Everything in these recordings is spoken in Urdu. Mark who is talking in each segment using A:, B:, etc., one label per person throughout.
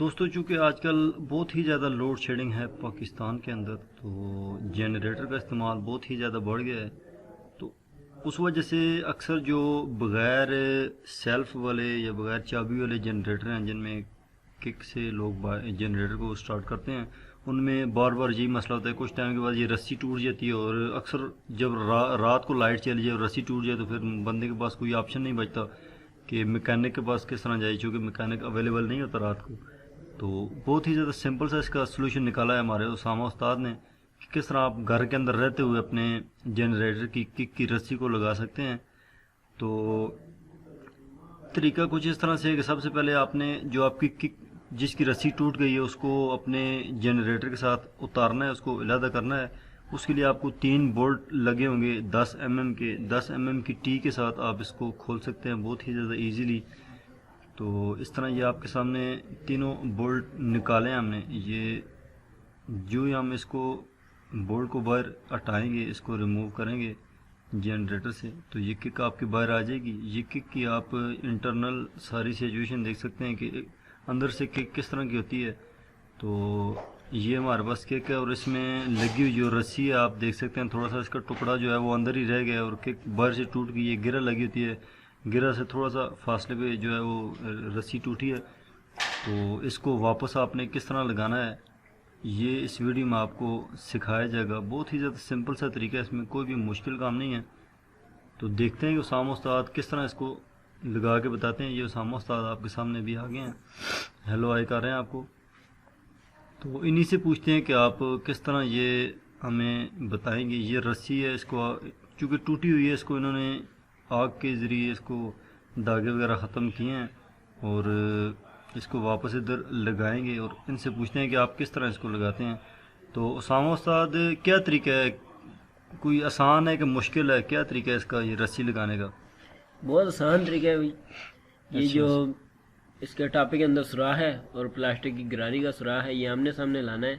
A: دوستو چونکہ آج کل بہت ہی زیادہ لوڈ شیڈنگ ہے پاکستان کے اندر، تو جنریٹر کا استعمال بہت ہی زیادہ بڑھ گیا ہے. تو اس وجہ سے اکثر جو بغیر سیلف والے یا بغیر چابی والے جنریٹر ہیں جن میں کک سے لوگ جنریٹر کو سٹارٹ کرتے ہیں، ان میں بار بار یہی مسئلہ ہوتا ہے. کچھ ٹائم کے بعد یہ رسی ٹوٹ جاتی ہے، اور اکثر جب رات کو لائٹ چلی جائے اور رسی ٹوٹ جائے تو پھر بندے کے پاس کوئی آپشن نہیں بچتا کہ میکینک کے پاس کس طرح جائے، چونکہ میکینک اویلیبل نہیں ہوتا رات کو. تو بہت ہی زیادہ سمپل سا اس کا سلوشن نکالا ہے ہمارے اسامہ استاد نے کہ کس طرح آپ گھر کے اندر رہتے ہوئے اپنے جنریٹر کی کک کی رسی کو لگا سکتے ہیں. تو طریقہ کچھ اس طرح سے ہے کہ سب سے پہلے آپ نے جو آپ کی کک جس کی رسی ٹوٹ گئی ہے اس کو اپنے جنریٹر کے ساتھ اتارنا ہے، اس کو علیحدہ کرنا ہے. اس کے لیے آپ کو 3 بولٹ لگے ہوں گے 10 mm کے. 10 mm کی ٹی کے ساتھ آپ اس کو کھول سکتے ہیں بہت ہی زیادہ ایزیلی. تو اس طرح یہ آپ کے سامنے تینوں بولٹ نکالے ہیں ہم نے. یہ جو ہی ہم اس کو بولٹ کو باہر ہٹائیں گے، اس کو ریموو کریں گے جنریٹر سے، تو یہ کک آپ کی باہر آ جائے گی. یہ کک کی آپ انٹرنل ساری سچویشن دیکھ سکتے ہیں کہ اندر سے کک کس طرح کی ہوتی ہے. تو یہ ہمارے پاس کک ہے، اور اس میں لگی ہوئی جو رسی ہے آپ دیکھ سکتے ہیں تھوڑا سا اس کا ٹکڑا جو ہے وہ اندر ہی رہ گیا، اور کک باہر سے ٹوٹ گئی. یہ گرہ لگی ہوتی ہے، گرہ سے تھوڑا سا فاصلے پہ جو ہے وہ رسی ٹوٹی ہے. تو اس کو واپس آپ نے کس طرح لگانا ہے یہ اس ویڈیو میں آپ کو سکھایا جائے گا. بہت ہی زیادہ سمپل سا طریقہ ہے، اس میں کوئی بھی مشکل کام نہیں ہے. تو دیکھتے ہیں کہ اسامہ استاد کس طرح اس کو لگا کے بتاتے ہیں. یہ اسامہ استاد آپ کے سامنے بھی آگے ہیں، ہیلو آئی کر رہے ہیں آپ کو. تو انہی سے پوچھتے ہیں کہ آپ کس طرح یہ ہمیں بتائیں گے. یہ رسی ہے، اس کو چونکہ ٹوٹی ہوئی ہے اس کو انہوں نے آگ کے ذریعے اس کو داغے وغیرہ ختم کیے ہیں، اور اس کو واپس ادھر لگائیں گے. اور ان سے پوچھتے ہیں کہ آپ کس طرح اس کو لگاتے ہیں. تو اسامہ استاد کیا طریقہ ہے، کوئی آسان ہے کہ مشکل ہے، کیا طریقہ ہے اس کا یہ رسی لگانے کا؟
B: بہت آسان طریقہ ہے بھائی. یہ جو اس کے ٹاپے کے اندر سوراخ ہے اور پلاسٹک کی گراری کا سوراخ ہے، یہ آمنے سامنے لانا ہے،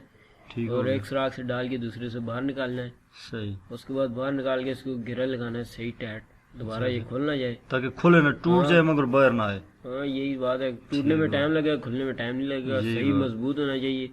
A: ٹھیک
B: اور
A: ہے،
B: ایک سوراخ سے ڈال کے دوسرے سے باہر نکالنا ہے.
A: صحیح.
B: اس کے بعد باہر نکال کے اس کو گرہ لگانا ہے صحیح ٹائٹ، دوبارہ یہ کھول نہ جائے،
A: تاکہ کھلے نہ ٹوٹ جائے مگر باہر نہ آئے.
B: ہاں یہی بات ہے. ٹوٹنے میں ٹائم لگے گا، کھلنے میں ٹائم نہیں لگے گا. صحیح مضبوط ہونا چاہیے.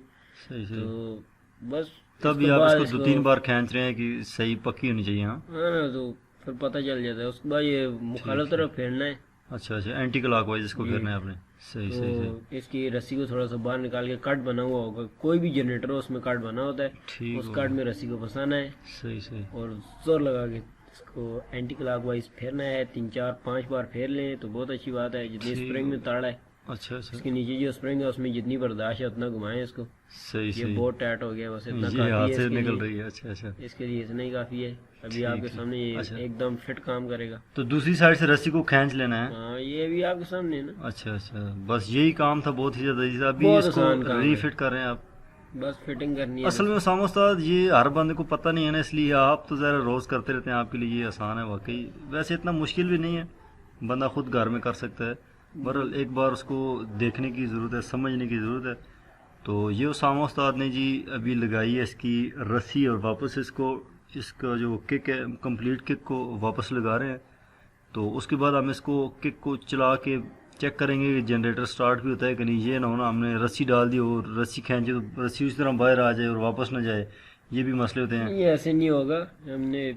A: صحیح.
B: تو بس
A: تب یہ آپ اس کو 2-3 بار کھینچ رہے ہیں کہ صحیح پکی ہونی چاہیے. ہاں
B: نا، تو پھر پتہ چل جاتا ہے. اس کے بعد یہ مخالف طرف پھیرنا ہے.
A: اچھا، اینٹی کلاک وائز اس کو پھیرنا ہے آپ نے. صحیح.
B: تو اس کی رسی کو تھوڑا سا باہر نکال کے کٹ بنا ہوا ہوگا، کوئی بھی جنریٹر ہو اس میں کٹ بنا ہوتا ہے، اس کٹ میں رسی کو پھنسانا ہے.
A: صحیح.
B: اور زور لگا کے اس کو اینٹی کلاک وائز پھیرنا ہے. 3-4-5 بار پھیر لیں تو بہت اچھی بات ہے. جتنی اسپرنگ میں تاڑا ہے،
A: اچھا
B: اس کے نیچے جو اسپرنگ ہے اس میں جتنی برداشت ہے اتنا گھمائیں اس کو.
A: صحیح.
B: یہ بہت ٹائٹ ہو گیا، بس اتنا
A: یہ
B: کافی
A: ہاتھ
B: ہے
A: سے
B: اس کے
A: نکل
B: لیے.
A: رہی ہے. اچھا.
B: اس کے لیے اتنا ہی کافی ہے. ابھی آپ کے سامنے یہ ایک دم فٹ کام کرے گا.
A: تو دوسری سائڈ سے رسی کو کھینچ لینا ہے.
B: ہاں یہ بھی آپ کے سامنے ہے نا.
A: اچھا. بس یہی کام تھا، بہت ہی زیادہ. ابھی اس کو ری فٹ کر رہے ہیں آپ.
B: بس فٹنگ کرنی ہے.
A: اصل میں اسامہ استاد یہ ہر بندے کو پتہ نہیں ہے نا، اس لیے آپ تو ذرا روز کرتے رہتے ہیں، آپ کے لیے یہ آسان ہے واقعی. ویسے اتنا مشکل بھی نہیں ہے، بندہ خود گھر میں کر سکتا ہے. بہرحال ایک بار اس کو دیکھنے کی ضرورت ہے، سمجھنے کی ضرورت ہے. تو یہ اسامہ استاد نے جی ابھی لگائی ہے اس کی رسی، اور واپس اس کا جو کک ہے کمپلیٹ کک کو واپس لگا رہے ہیں. تو اس کے بعد ہم اس کو کک کو چلا کے چیک کریں گے کہ جنریٹر سٹارٹ بھی ہوتا ہے کہ نہیں. یہ نہ ہونا ہم نے رسی ڈال دی اور رسی کھینچے تو رسی اس طرح باہر آ جائے اور واپس نہ جائے، یہ بھی مسئلے ہوتے ہیں.
B: یہ ایسے نہیں ہوگا، ہم نے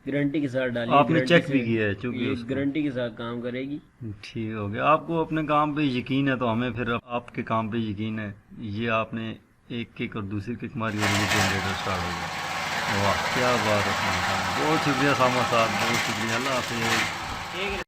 B: گارنٹی کے ساتھ ڈالی.
A: آپ نے چیک بھی کیا ہے چونکہ
B: گارنٹی کے ساتھ کام کرے گی.
A: ٹھیک ہو گیا. آپ کو اپنے کام پہ یقین ہے تو ہمیں پھر آپ کے کام پہ یقین ہے. یہ آپ نے ایک کک اور دوسری کک ماری اور یہ جنریٹر سٹارٹ ہو گیا. واہ کیا بات ہے. بہت شکریہ اسامہ صاحب، بہت شکریہ. اللہ حافظ.